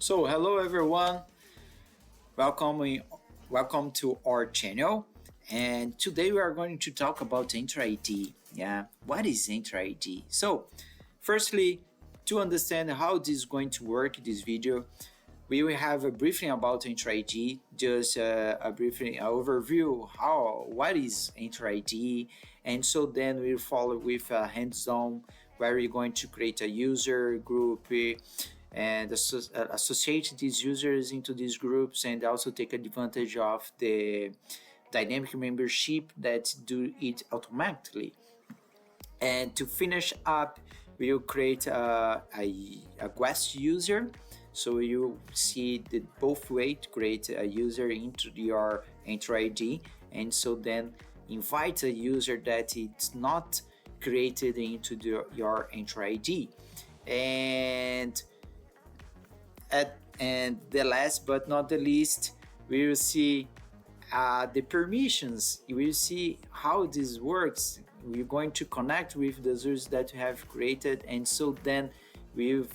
So hello everyone, welcome welcome to our channel. And today we are going to talk about Entra ID. Yeah, what is Entra ID? So, firstly, to understand how this is going to work, this video, we will have a briefing about Entra ID, just a briefing overview what is Entra ID, and so then we'll follow with a hands-on where we're going to create a user group and associate these users into these groups and also take advantage of the dynamic membership that do it automatically. And to finish up, we'll create a guest user. So you see the both way to create a user into your Entra ID, and so then invite a user that it's not created into your Entra ID. And and the last but not the least, we will see the permissions. You will see how this works. We're going to connect with the users that you have created, and so then we'll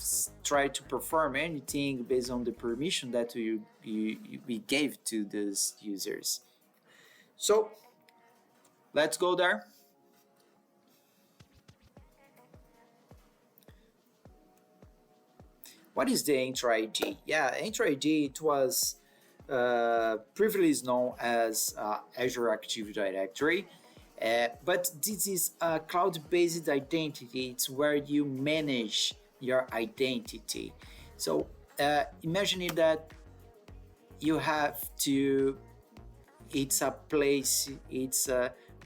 try to perform anything based on the permission that we gave to these users. So let's go there. What is the Entra ID? Yeah, Entra ID, it was previously known as Azure Active Directory, but this is a cloud-based identity. It's where you manage your identity. So imagine that you have to, it's a place, it's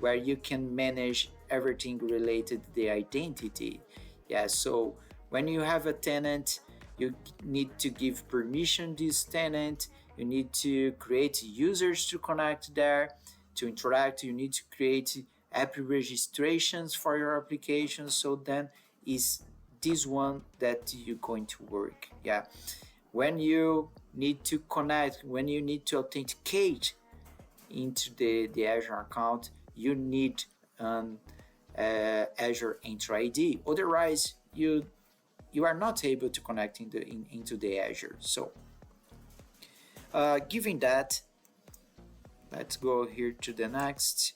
where you can manage everything related to the identity. Yeah, so when you have a tenant, you need to give permission to this tenant. You need to create users to connect there, to interact. You need to create app registrations for your application. So then is this one that you're going to work. Yeah. When you need to connect, when you need to authenticate into the Azure account, you need Azure Entra ID. Otherwise, you are not able to connect into the Azure. So given that, let's go here to the next.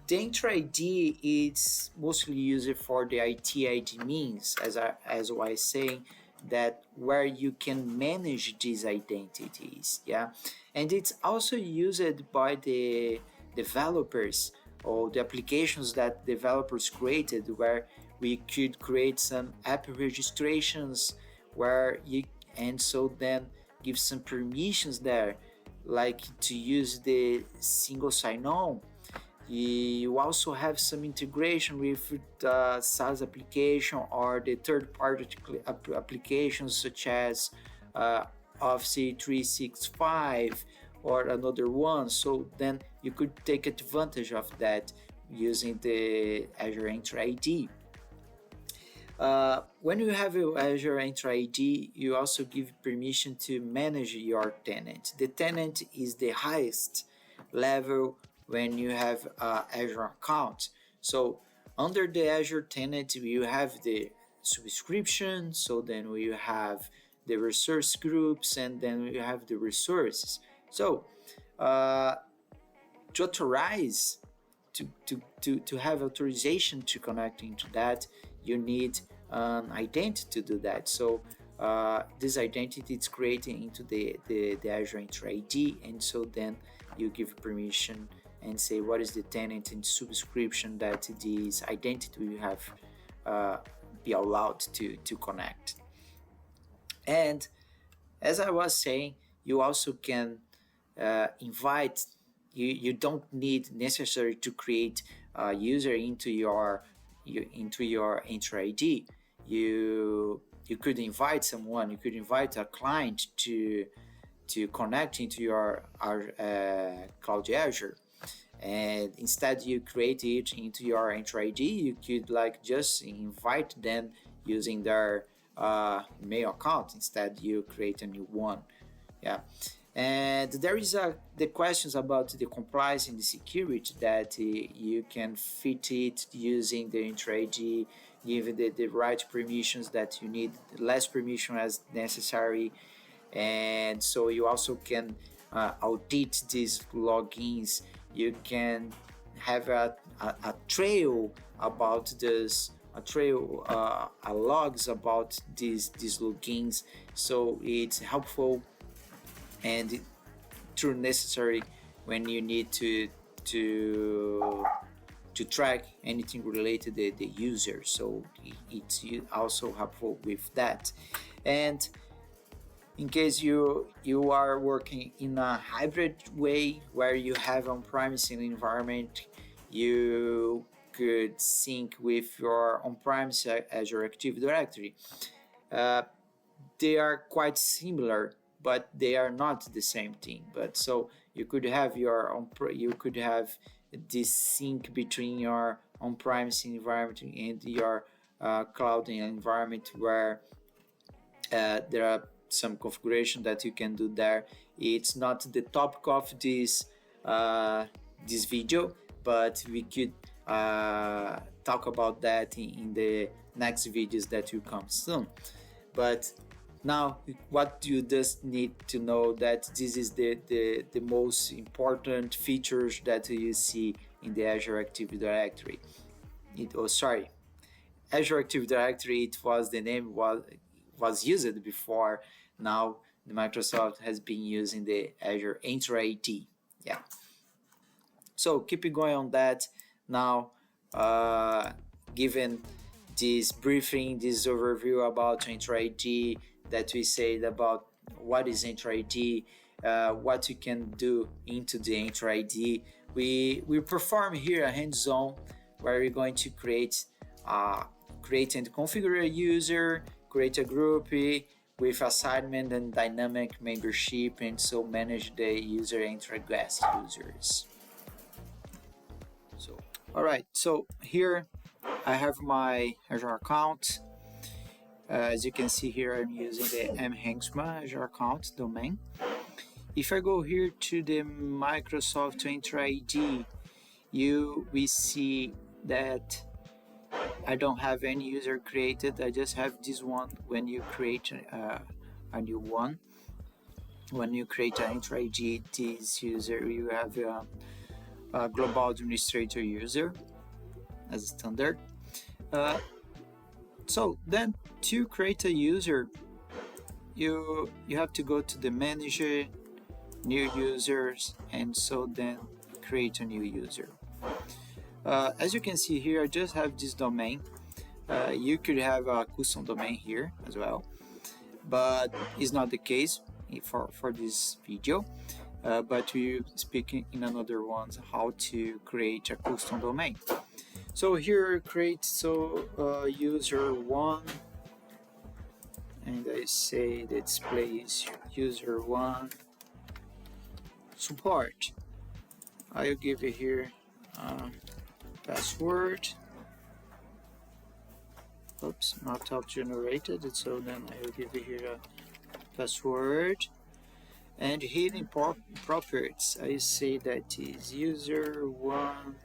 The Entra ID is mostly used for the IT admins, as I was saying, that where you can manage these identities. Yeah, and it's also used by the developers or the applications that developers created, where we could create some app registrations where you, and so then give some permissions there, like to use the single sign-on. You also have some integration with the SaaS application or the third-party applications such as Office 365 or another one. So then you could take advantage of that using the Azure Entra ID. When you have Azure Entra ID, you also give permission to manage your tenant. The tenant is the highest level when you have Azure account. So under the Azure tenant, you have the subscription. So then we have the resource groups, and then we have the resources. So to authorize, to have authorization to connect into that, you need an identity to do that. So this identity is created into the Azure Entra ID, and so then you give permission and say what is the tenant and subscription that this identity will have be allowed to connect. And as I was saying, you also can invite. You don't need necessary to create a user into your Entra ID. You could invite someone. You could invite a client to connect into your Cloud Azure, and instead you create it into your Entra ID. You could like just invite them using their mail account. Instead, you create a new one. Yeah. And there is the questions about the compliance and the security that you can fit it using the Entra ID, give the right permissions that you need, less permission as necessary. And so you also can audit these logins. You can have a trail about this, a trail, a logs about these logins. So it's helpful and true necessary when you need to to track anything related to the user. So it's also helpful with that. And in case you are working in a hybrid way where you have on-premise environment, you could sync with your on-premise Azure Active Directory. Uh, they are quite similar, but they are not the same thing. But so you could have you could have this sync between your on-premise environment and your cloud environment, where there are some configuration that you can do there. It's not the topic of this video, but we could talk about that in the next videos that will come soon. But now what you just need to know that this is the most important features that you see in the Azure Active Directory. Azure Active Directory, it was the name was used before. Now the Microsoft has been using the Azure Entra ID. Yeah. So keep going on that. Now, given this briefing, this overview about Entra ID, that we said about what is Entra ID, what you can do into the Entra ID, we perform here a hands-on where we're going to create and configure a user, create a group with assignment and dynamic membership, and so manage the user and guest users. So, all right. So here I have my Azure account. As you can see here, I'm using the mHanksma Azure account domain. If I go here to the Microsoft Entra ID, we see that I don't have any user created. I just have this one. When you create a new one, when you create an Entra ID, this user, you have a global administrator user as a standard. So then to create a user, you have to go to the manager, new users, and so then create a new user. As you can see here, I just have this domain. You could have a custom domain here as well, but it's not the case for this video. But we speak in another ones how to create a custom domain. So here create user one, and I say the display is user one support. I'll give it here password. Oops, not auto generated, so then I will give it here a password. And hidden properties, I say that is user one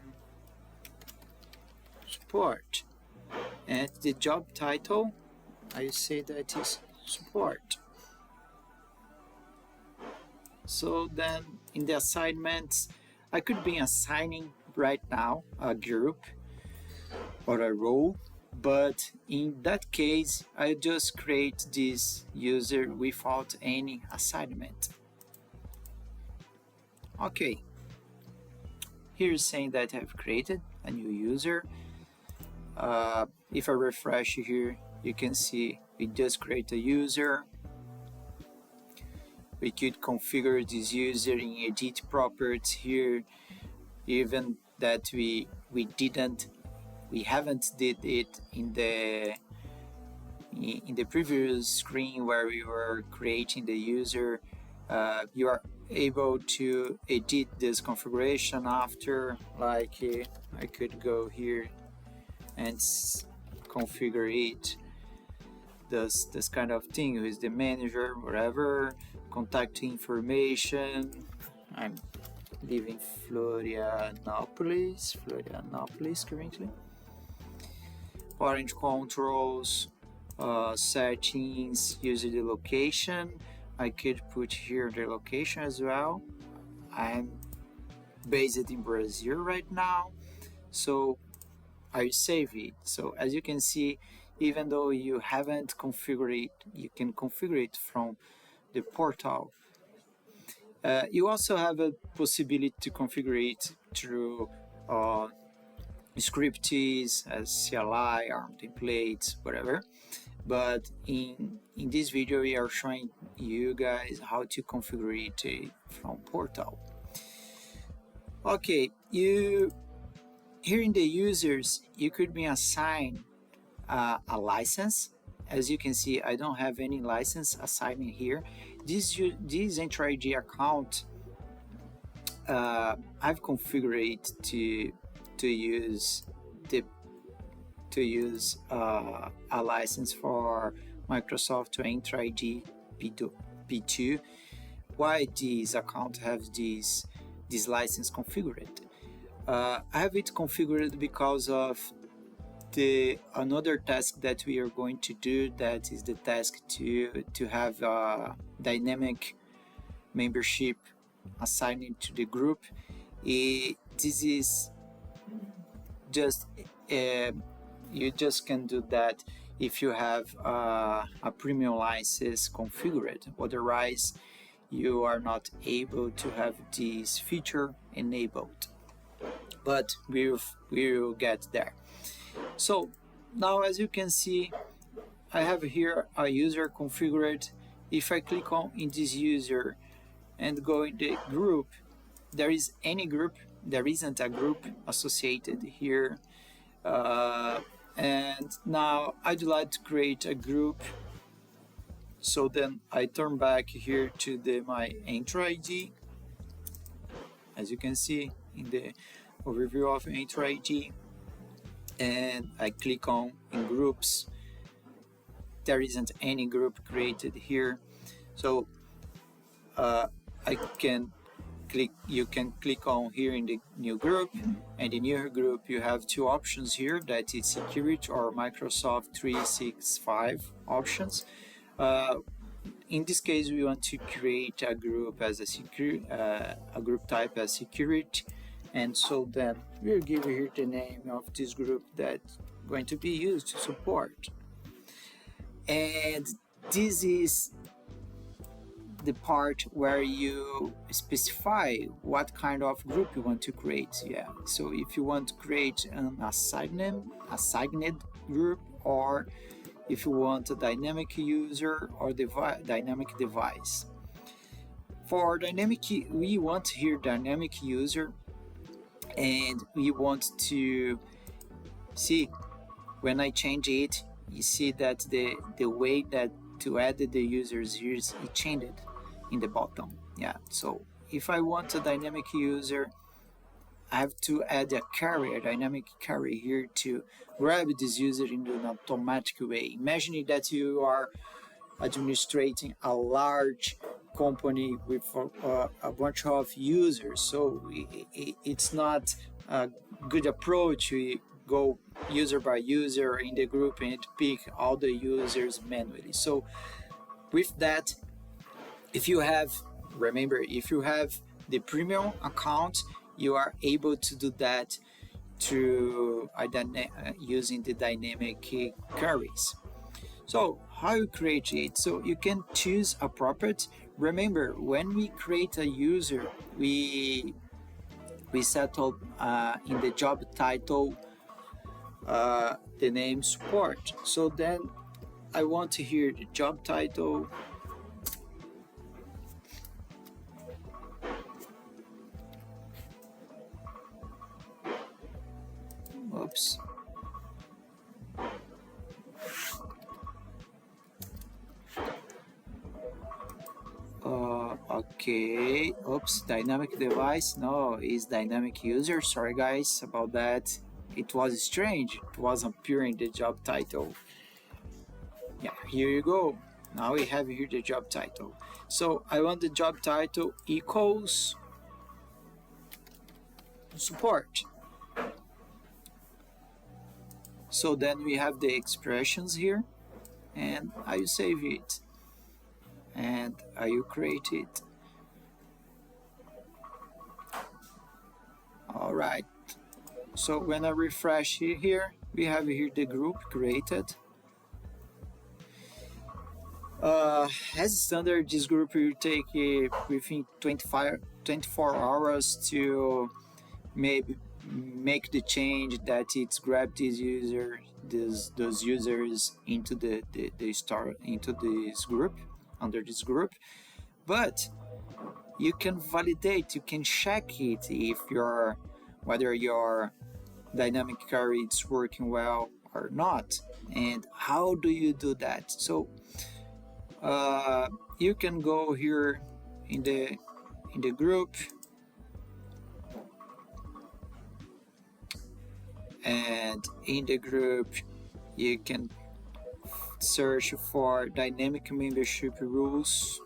support. And the job title, I say that is support. So then in the assignments, I could be assigning right now a group or a role, but in that case, I just create this user without any assignment. Okay, here is saying that I've created a new user. If I refresh here, you can see we just create a user. We could configure this user in edit properties here, even that we haven't did it in the previous screen where we were creating the user. You are able to edit this configuration after, like I could go here and configure it, this kind of thing with the manager, whatever, contact information. I'm living Florianopolis currently. Orange controls, settings, user location, I could put here the location as well. I'm based in Brazil right now, so I save it. So as you can see, even though you haven't configured it, you can configure it from the portal. You also have a possibility to configure it through uh, scripts as CLI, ARM templates, whatever. But in this video, we are showing you guys how to configure it from portal. Okay, you here in the users, you could be assigned a license. As you can see, I don't have any license assigned here. This Entra ID account, I've configured it to use the a license for Microsoft Entra ID P2. Why this account have this license configured? I have it configured because of the another task that we are going to do, that is the task to have a dynamic membership assigned to the group. This is just you just can do that if you have a premium license configured. Otherwise, you are not able to have this feature enabled. But we'll get there. So now, as you can see, I have here a user configured. If I click on in this user and go in the group, there isn't a group associated here. And now I'd like to create a group. So then I turn back here to my Entra ID. As you can see in the overview of Entra ID, and I click on in groups. There isn't any group created here, so I can click. You can click on here in the new group, and in new group you have two options here, that is security or Microsoft 365 options. In this case, we want to create a group as a group type as security, and so then we'll give here the name of this group that's going to be used to support. And this is the part where you specify what kind of group you want to create. Yeah, so if you want to create an assigned group, or if you want a dynamic user or dynamic device. For dynamic, we want here dynamic user, and we want to see when I change it, you see that the way that to add the users here is it changed in the bottom. Yeah, so if I want a dynamic user, I have to add a dynamic carrier here to grab this user in an automatic way. Imagine that you are administrating a large company with a bunch of users, so it's not a good approach to go user by user in the group and pick all the users manually. So with that, if you have the premium account, you are able to do that through using the dynamic queries. So how you create it? So you can choose a property. Remember, when we create a user, we settle in the job title the name support. So then I want to hear the job title. Oops. Okay. Oops. Dynamic device. No, it's dynamic user. Sorry guys about that. It was strange. It wasn't appearing the job title. Yeah, here you go. Now we have here the job title. So I want the job title equals support. So then we have the expressions here, and I will save it. and I will create it. All right. So when I refresh here, we have here the group created. As standard, this group will take within 24 hours to maybe make the change that it's grab this user, those users into the store, into this group, under this group. But you can validate, you can check it if whether your dynamic carry is working well or not. And how do you do that? So you can go here in the group, and in the group you can search for dynamic membership rules.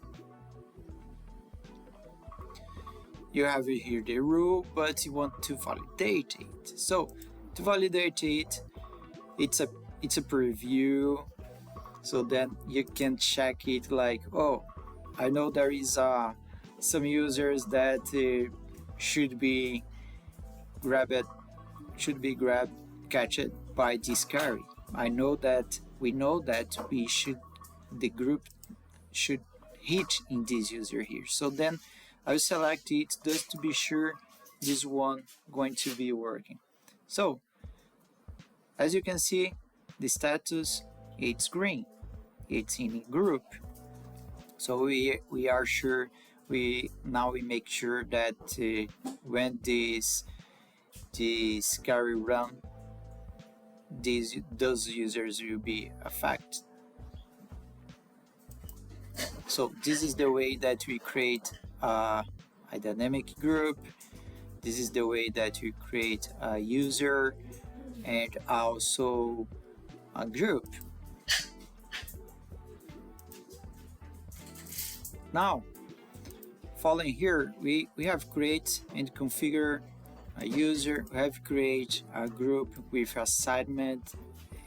You have here the rule, but you want to validate it. So to validate it, it's a preview. So then you can check it like, oh, I know there is some users that should be grabbed, catched by this carry. We know that the group should hit in this user here. So then I'll select it just to be sure this one going to be working. So as you can see, the status, it's green, it's in group. So we are sure, we make sure that when this carry run, those users will be affected. So this is the way that we create a dynamic group. This is the way that we create a user and also a group. Now, following here, we have create and configure a user. We have create a group with assignment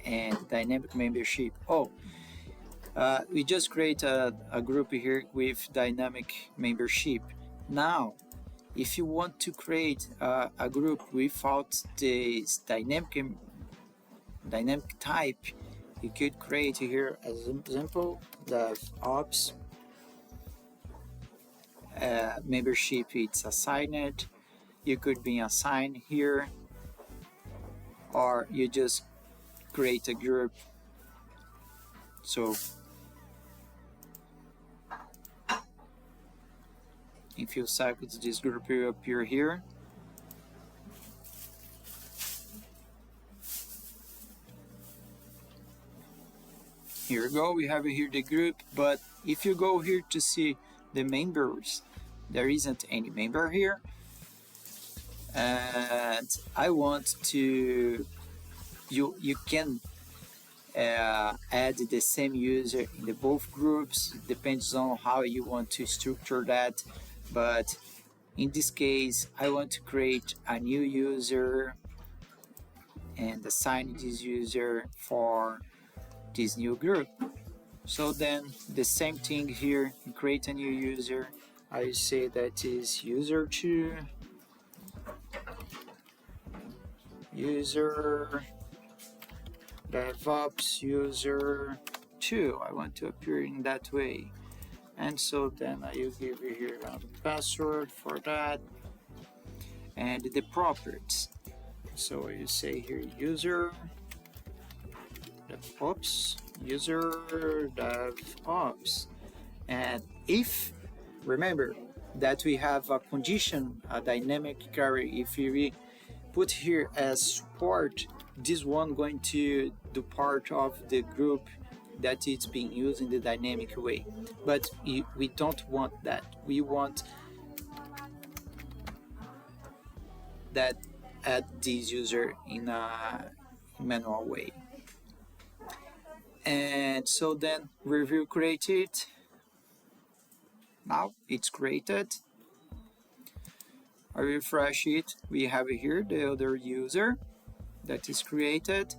and dynamic membership. We just create a group here with dynamic membership. Now, if you want to create a group without this dynamic type, you could create here as an example the ops membership. It's assigned. You could be assigned here, or you just create a group. So in few seconds this group will appear here. Here we go, we have here the group, but if you go here to see the members, there isn't any member here. And I want to, you can add the same user in the both groups. It depends on how you want to structure that, but in this case I want to create a new user and assign this user for this new group. So then the same thing here, create a new user. I say that is user 2, user DevOps user 2. I want to appear in that way. And so then I will give you here the password for that and the properties. So you say here user DevOps, user DevOps. And if, remember that we have a condition, a dynamic carry, if we put here as support, this one going to do part of the group that it's being used in the dynamic way. But we don't want that. We want that add this user in a manual way. And so then we will create it. Now it's created. I refresh it. We have here the other user that is created.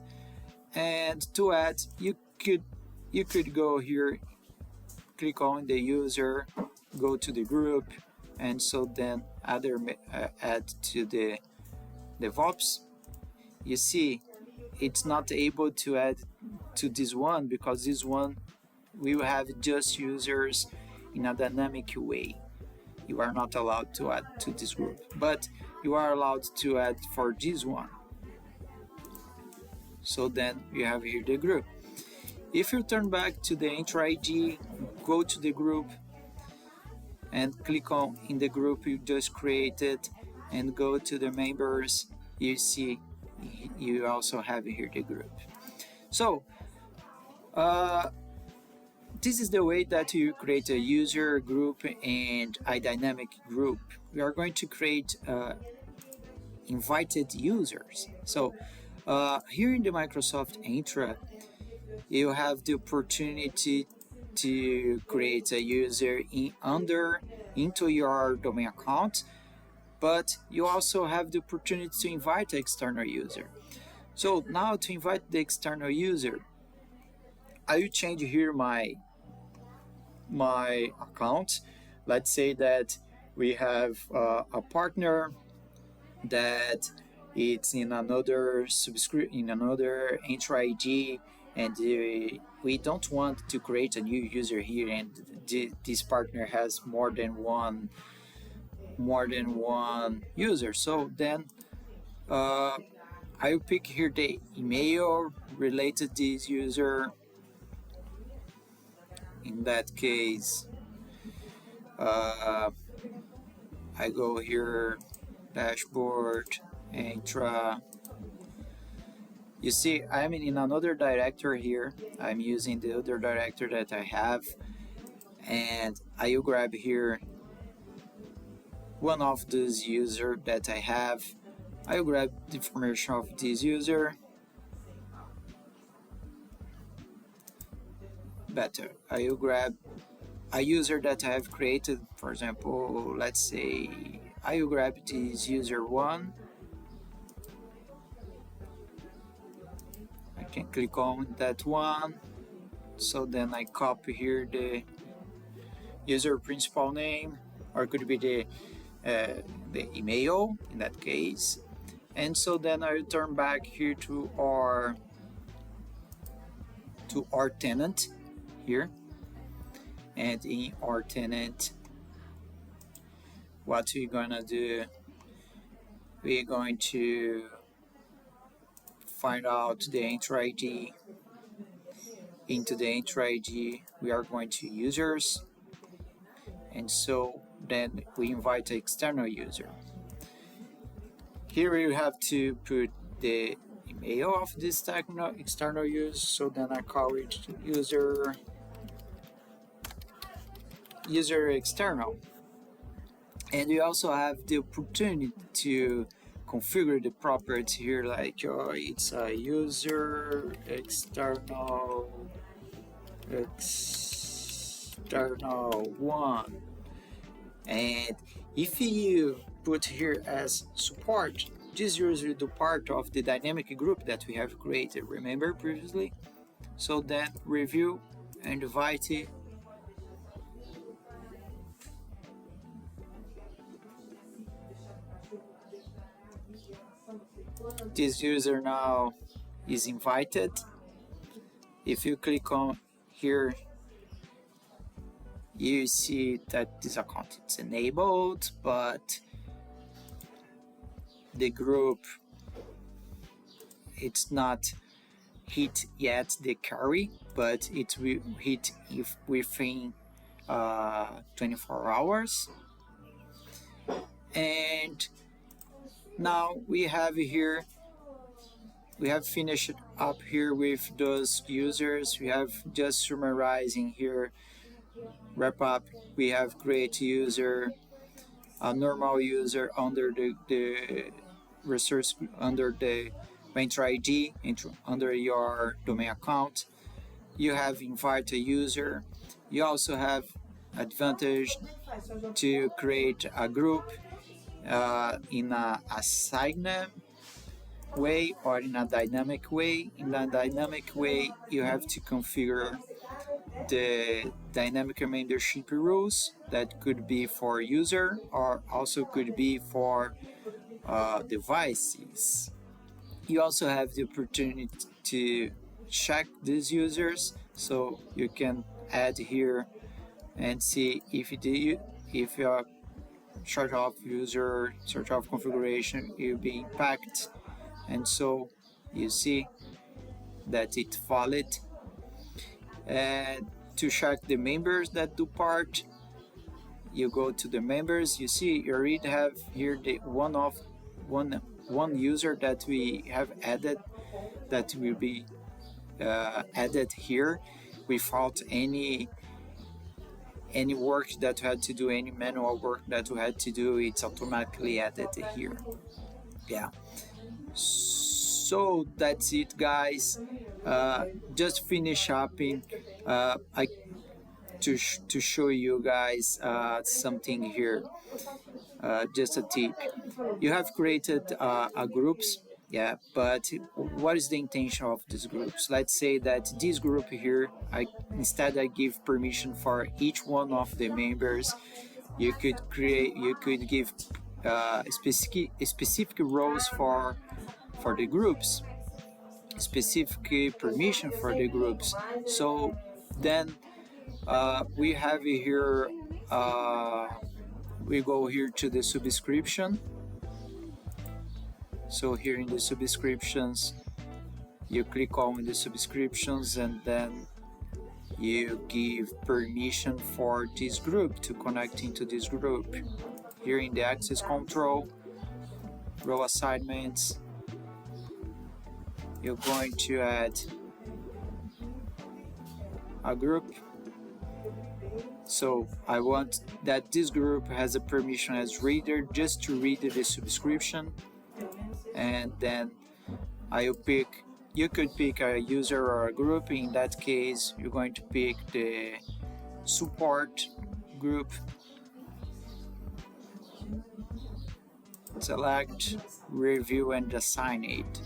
And to add, you could go here click on the user, go to the group, and so then add to the DevOps. You see, it's not able to add to this one because this one will have just users in a dynamic way. You are not allowed to add to this group, but you are allowed to add for this one. So then you have here the group. If you turn back to the Entra ID, go to the group and click on in the group you just created and go to the members, you see you also have here the group. So this is the way that you create a user group and a dynamic group. We are going to create invited users. So here in the Microsoft Entra, you have the opportunity to create a user into your domain account, but you also have the opportunity to invite an external user. So now to invite the external user, I will change here my account. Let's say that we have a partner that it's in another Entra ID, and we don't want to create a new user here, and this partner has more than one user. So then I will pick here the email related to this user. In that case, I go here, dashboard, Entra. You see, I'm in another directory here. I'm using the other directory that I have, and I will grab here one of these user that I have. I will grab the information of this user. Better, I will grab a user that I have created. For example, let's say I will grab this user one. I can click on that one. So then I copy here the user principal name, or it could be the email in that case. And so then I return back here to our tenant here, and in our tenant, what we're gonna do, we're going to find out the Entra ID. Into the Entra ID, we are going to users, and so then we invite an external user. Here we have to put the email of this external user, so then I call it user external. And you also have the opportunity to configure the property here, like it's a user external one. And if you put here as support, this user will do part of the dynamic group that we have created, remember previously? So then review and invite it. This user now is invited. If you click on here, you see that this account is enabled, but the group, it's not hit yet the carry, but it will hit if within 24 hours. And now we have here, we have finished up here with those users. We have just summarizing here, wrap up. We have create user, a normal user under the resource, under the Entra ID, under your domain account. You have invite a user. You also have advantage to create a group in a assigned way or in a dynamic way. In a dynamic way, you have to configure the dynamic membership rules that could be for user or also could be for devices. You also have the opportunity to check these users, so you can add here and see if your sort of user sort of configuration will be impacted, and so you see that it valid. And to check the members that do part, you go to the members. You see you already have here the one user that we have added, that will be added here without any work that you had to do, any manual work that you had to do. It's automatically added here. Yeah, so that's it, guys. Just finish up in I to show you guys something here. Just a tip. You have created a groups, yeah, but what is the intention of these groups? Let's say that this group here, I give permission for each one of the members. You could give specific roles for the groups, specific permission for the groups. So then we have here, we go here to the subscription. So here in the subscriptions, you click on the subscriptions and then you give permission for this group to connect into this group. Here in the access control, row assignments, you're going to add a group. So I want that this group has a permission as reader, just to read the subscription. And then you could pick a user or a group. In that case, you're going to pick the support group. Select review and assign it.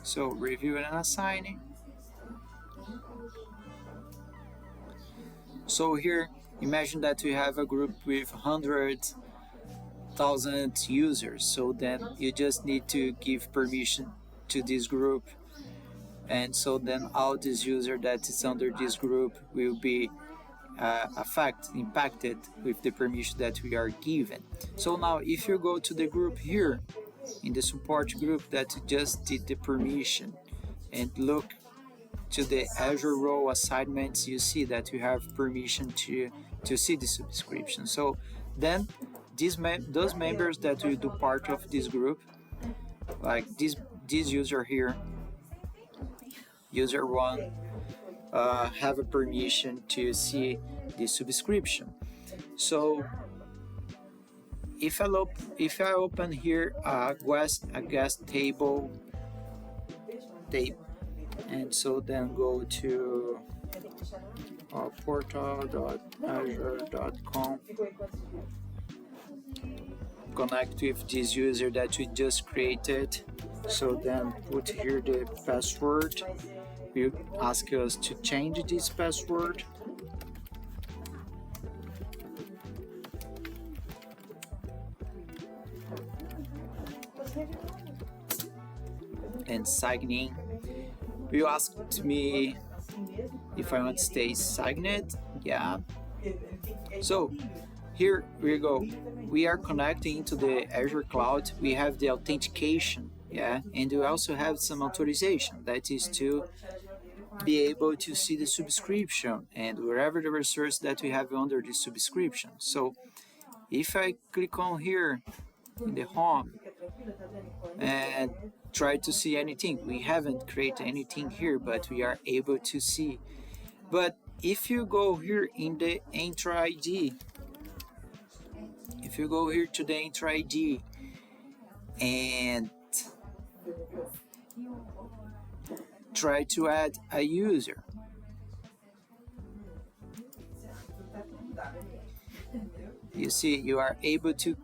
So review and assign it. So here, imagine that we have a group with 100,000 users. So then you just need to give permission to this group, and so then all this user that is under this group will be impacted with the permission that we are given. So now if you go to the group here, in the support group that just did the permission, and look to the Azure row assignments, you see that you have permission to see the subscription. So then those members that will do part of this group, like this user here, user 1, have a permission to see the subscription. So if I open here a guest table, and so then go to portal.azure.com, connect with this user that we just created. So then put here the password. Will ask us to change this password. And sign in. You asked me if I want to stay signed. Yeah. So here we go. We are connecting to the Azure cloud. We have the authentication, yeah, and we also have some authorization, that is to be able to see the subscription and wherever the resource that we have under the subscription. So if I click on here in the home and try to see anything, we haven't created anything here, but we are able to see. But if you go here in the Entra ID, if you go here to the Entra ID and try to add a user, you see you are able to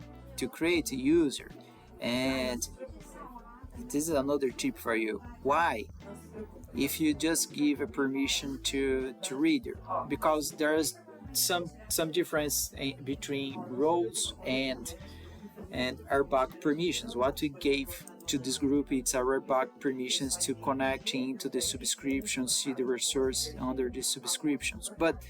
create a user. And this is another tip for you. Why? if you just give a permission to reader, because there's some difference between roles and RBAC permissions. What we gave to this group, it's our RBAC permissions to connect into the subscriptions, see the resource under the subscriptions. But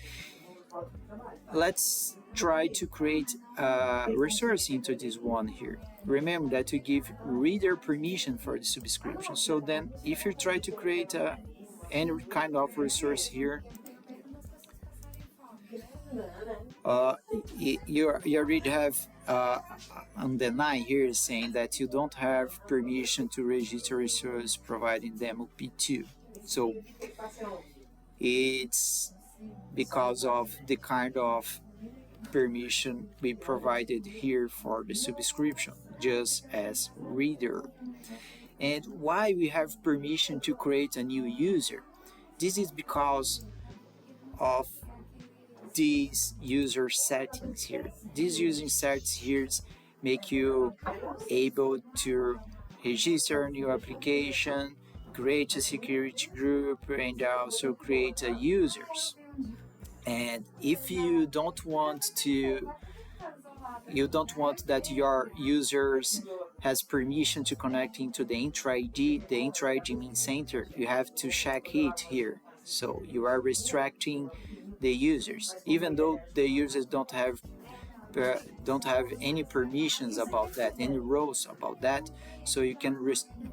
let's try to create a resource into this one here. Remember that we give reader permission for the subscription. So then if you try to create any kind of resource here, uh, you already have on the 9 here saying that you don't have permission to register resource providing demo P2. So it's because of the kind of permission we provided here for the subscription, just as reader. And why we have permission to create a new user? This is because of these user settings here. These user settings here make you able to register a new application, create a security group, and also create users. And if you don't want that your users has permission to connect into the Entra ID, the Entra ID means enter, you have to check it here. So you are restricting the users, even though the users don't have any permissions about that, any roles about that. So you can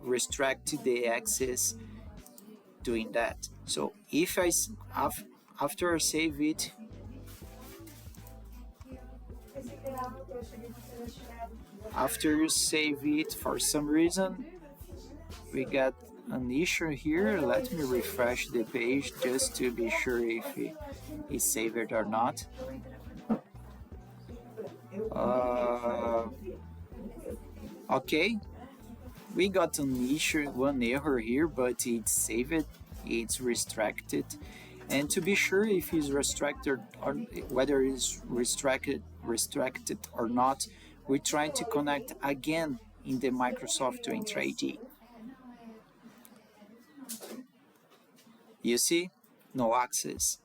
restrict the access doing that. So if after I save it, after you save it, for some reason we got an issue here. Let me refresh the page just to be sure if it is saved or not. Okay, we got an issue, one error here, but it's saved, it's restricted. And to be sure if it's restricted or whether it's restricted or not, we try to connect again in the Microsoft to Entra ID. You see, no access.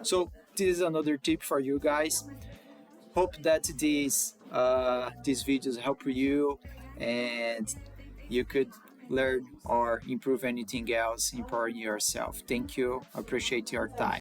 So this is another tip for you guys. Hope that these videos help you and you could learn or improve anything else, empowering yourself. Thank you. Appreciate your time.